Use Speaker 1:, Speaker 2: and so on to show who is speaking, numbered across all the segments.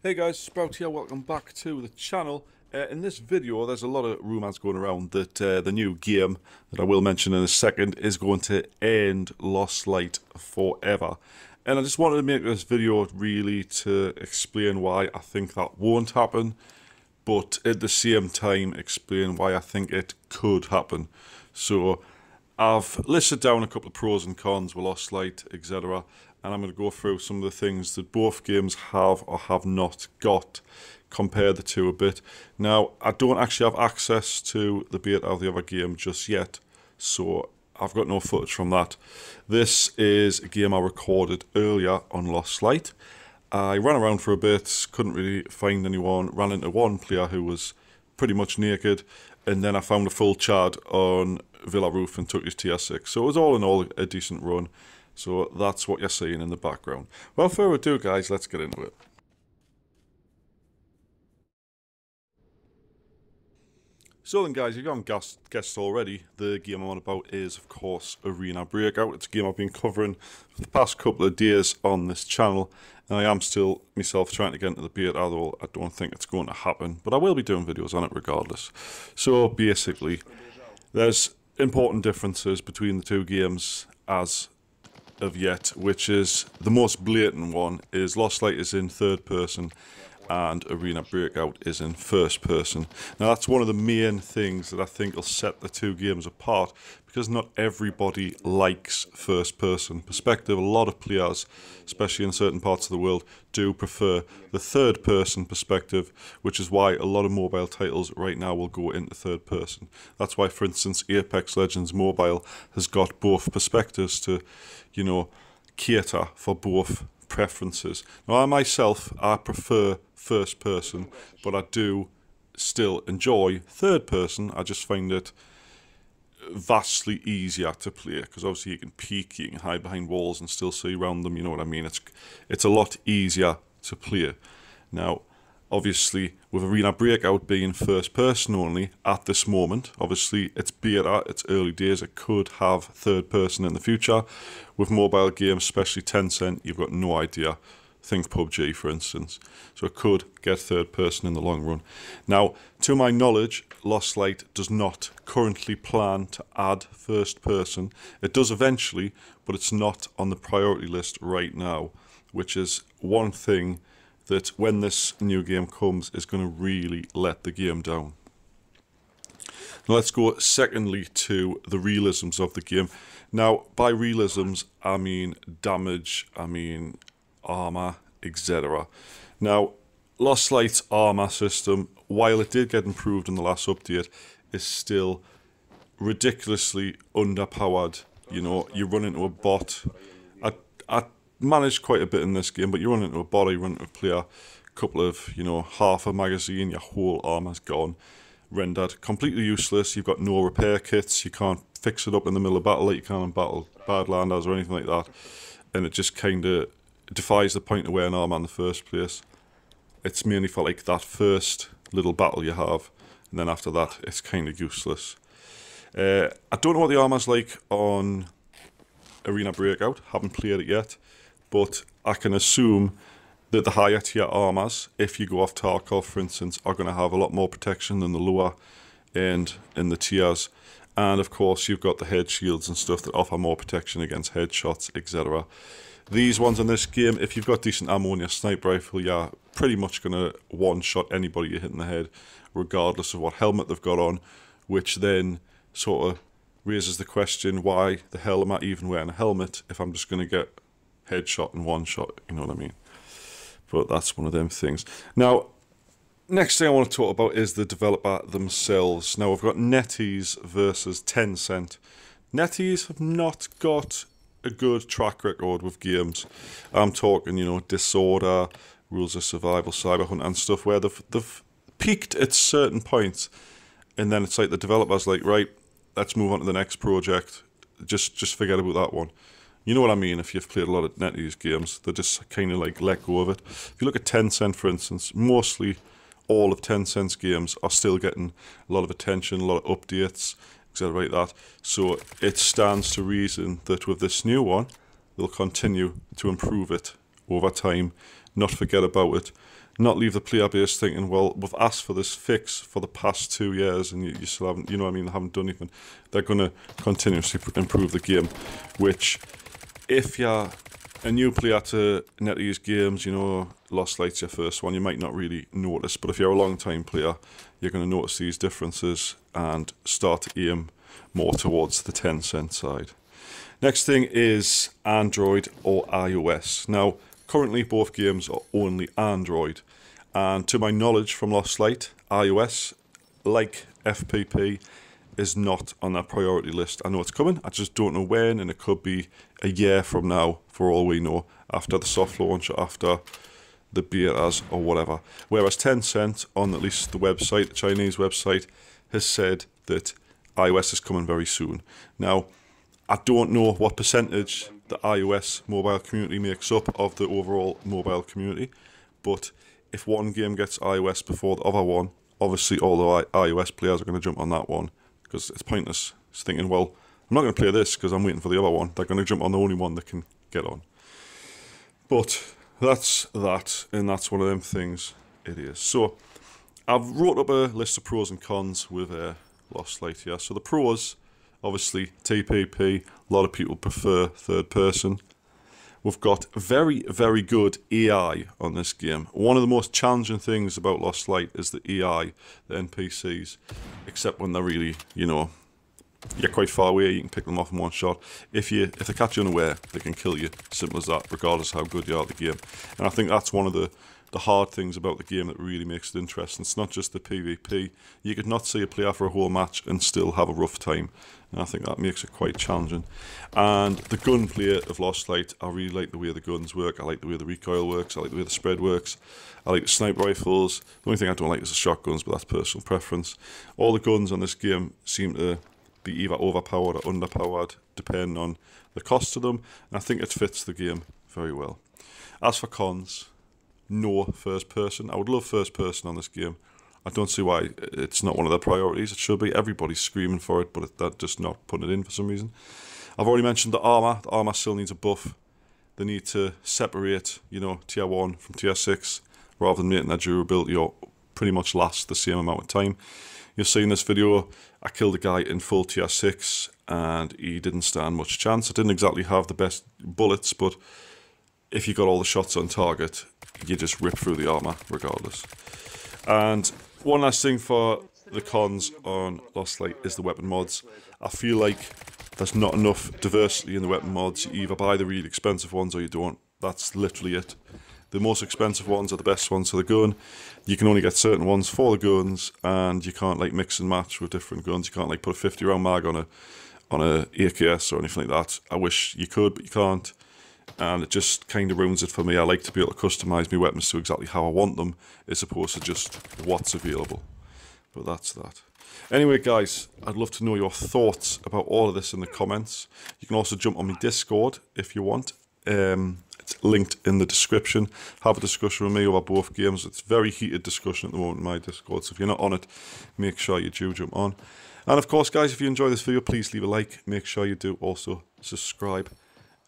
Speaker 1: Hey guys, Sprout here, welcome back to the channel. In this video there's a lot of rumours going around that the new game, that I will mention in a second, is going to end Lost Light forever. And I just wanted to make this video really to explain why I think that won't happen, but at the same time explain why I think it could happen. So I've listed down a couple of pros and cons with Lost Light, etc. And I'm going to go through some of the things that both games have or have not got, compare the two a bit. Now, I don't actually have access to the beta of the other game just yet, so I've got no footage from that. This is a game I recorded earlier on Lost Light. I ran around for a bit, couldn't really find anyone, ran into one player who was pretty much naked, and then I found a full Chad on Villa Roof and took his tier 6. So it was all in all a decent run. So that's what you're seeing in the background. Without further ado, guys, let's get into it. So then, guys, you've gone guessed already. The game I'm on about is, of course, Arena Breakout. It's a game I've been covering for the past couple of days on this channel, and I am still myself trying to get into the beta, although I don't think it's going to happen. But I will be doing videos on it regardless. So basically, there's important differences between the two games as of yet, which is the most blatant one is Lost Light is in third person and Arena Breakout is in first person. Now that's one of the main things that I think will set the two games apart, because not everybody likes first person perspective. A lot of players, especially in certain parts of the world, do prefer the third person perspective, which is why a lot of mobile titles right now will go into third person. That's why, for instance, Apex Legends Mobile has got both perspectives to, you know, cater for both preferences. Now I prefer first person, but I do still enjoy third person. I just find it vastly easier to play, because obviously you can peek, you can hide behind walls and still see around them, you know what I mean? It's a lot easier to play. Now, obviously, with Arena Breakout being first person only at this moment, obviously it's beta, it's early days, it could have third person in the future. With mobile games, especially Tencent, you've got no idea. Think PUBG, for instance. So it could get third person in the long run. Now, to my knowledge, Lost Light does not currently plan to add first person. It does eventually, but it's not on the priority list right now, which is one thing that when this new game comes is going to really let the game down. Now let's go secondly to the realisms of the game. Now, by realisms, I mean damage, I mean armor, etc. Now, Lost Light's armor system, while it did get improved in the last update, is still ridiculously underpowered. You know, you run into a bot. I managed quite a bit in this game, but you run into a bot, you run into a player, a couple of, you know, half a magazine, your whole armor's gone, rendered completely useless. You've got no repair kits, you can't fix it up in the middle of battle like you can in battle Badlanders or anything like that, and it just kind of defies the point of wearing armor in the first place. It's mainly for like that first little battle you have, and then after that it's kind of useless. I don't know what the armor's like on Arena Breakout, haven't played it yet, but I can assume that the higher tier armors, if you go off Tarkov for instance, are going to have a lot more protection than the lower end in the tiers. And of course you've got the head shields and stuff that offer more protection against headshots, etc. These ones in this game, if you've got decent ammo in your sniper rifle, you're pretty much going to one-shot anybody you hit in the head, regardless of what helmet they've got on, which then sort of raises the question, why the hell am I even wearing a helmet if I'm just going to get headshot and one-shot, you know what I mean? But that's one of them things. Now, next thing I want to talk about is the developer themselves. Now, we've got NetEase versus Tencent. NetEase have not got a good track record with games. I'm talking, you know, Disorder, Rules of Survival, Cyberhunt and stuff, where they've peaked at certain points, and then it's like the developer's like, right, let's move on to the next project. Just forget about that one. You know what I mean? If you've played a lot of NetEase games, they just kind of like let go of it. If you look at Tencent, for instance, mostly all of Tencent's games are still getting a lot of attention, a lot of updates, etc. like that. So it stands to reason that with this new one, they'll continue to improve it over time not forget about it, not leave the player base thinking, well, we've asked for this fix for the past 2 years and you still haven't, you know what I mean, they haven't done anything. They're going to continuously improve the game, which if you're a new player to NetEase games, you know, Lost Light's your first one, you might not really notice, but if you're a long time player, you're going to notice these differences and start to aim more towards the Tencent side. Next thing is Android or iOS. Now, currently both games are only Android, and to my knowledge from Lost Light, iOS, like FPP, is not on that priority list. I know it's coming, I just don't know when, and it could be a year from now, for all we know, after the soft launch or after the betas or whatever. Whereas Tencent, on at least the website, the Chinese website, has said that iOS is coming very soon. Now, I don't know what percentage the iOS mobile community makes up of the overall mobile community, but if one game gets iOS before the other one, obviously all the iOS players are going to jump on that one, because it's pointless. It's thinking, well, I'm not going to play this because I'm waiting for the other one. They're going to jump on the only one that can get on. But that's that, and that's one of them things it is. So I've wrote up a list of pros and cons with Lost Light here. So the pros, obviously TPP, a lot of people prefer third person. We've got very, very good AI on this game. One of the most challenging things about Lost Light is the AI, the NPCs, except when they're really, you know, you're quite far away, you can pick them off in one shot. If they catch you unaware, they can kill you. Simple as that, regardless of how good you are at the game. And I think that's one of the hard things about the game that really makes it interesting. It's not just the PvP. You could not see a player for a whole match and still have a rough time. And I think that makes it quite challenging. And the gunplay of Lost Light, I really like the way the guns work. I like the way the recoil works. I like the way the spread works. I like the sniper rifles. The only thing I don't like is the shotguns, but that's personal preference. All the guns on this game seem to be either overpowered or underpowered, depending on the cost of them. And I think it fits the game very well. As for cons, no first person. I would love first person on this game. I don't see why it's not one of their priorities. It should be. Everybody's screaming for it, but they're just not putting it in for some reason. I've already mentioned the armor. The armor still needs a buff. They need to separate, you know, tier 1 from tier 6, rather than making their durability or pretty much last the same amount of time. You'll see in this video, I killed a guy in full tier 6 and he didn't stand much chance. I didn't exactly have the best bullets, but if you got all the shots on target, you just rip through the armor regardless. And one last thing for the cons on Lost Light is the weapon mods. I feel like there's not enough diversity in the weapon mods. You either buy the really expensive ones or you don't. That's literally it. The most expensive ones are the best ones for the gun. You can only get certain ones for the guns, and you can't like mix and match with different guns. You can't like put a 50 round mag on a AKS or anything like that. I wish you could, but you can't. And it just kind of ruins it for me. I like to be able to customise my weapons to exactly how I want them, as opposed to just what's available. But that's that. Anyway, guys, I'd love to know your thoughts about all of this in the comments. You can also jump on my Discord if you want. It's linked in the description. Have a discussion with me over both games. It's very heated discussion at the moment in my Discord, so if you're not on it, make sure you do jump on. And of course, guys, if you enjoy this video, please leave a like. Make sure you do also subscribe.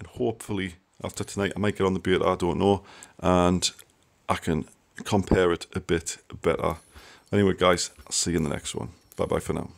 Speaker 1: And hopefully, after tonight, I might get on the beta, I don't know, and I can compare it a bit better. Anyway, guys, I'll see you in the next one. Bye-bye for now.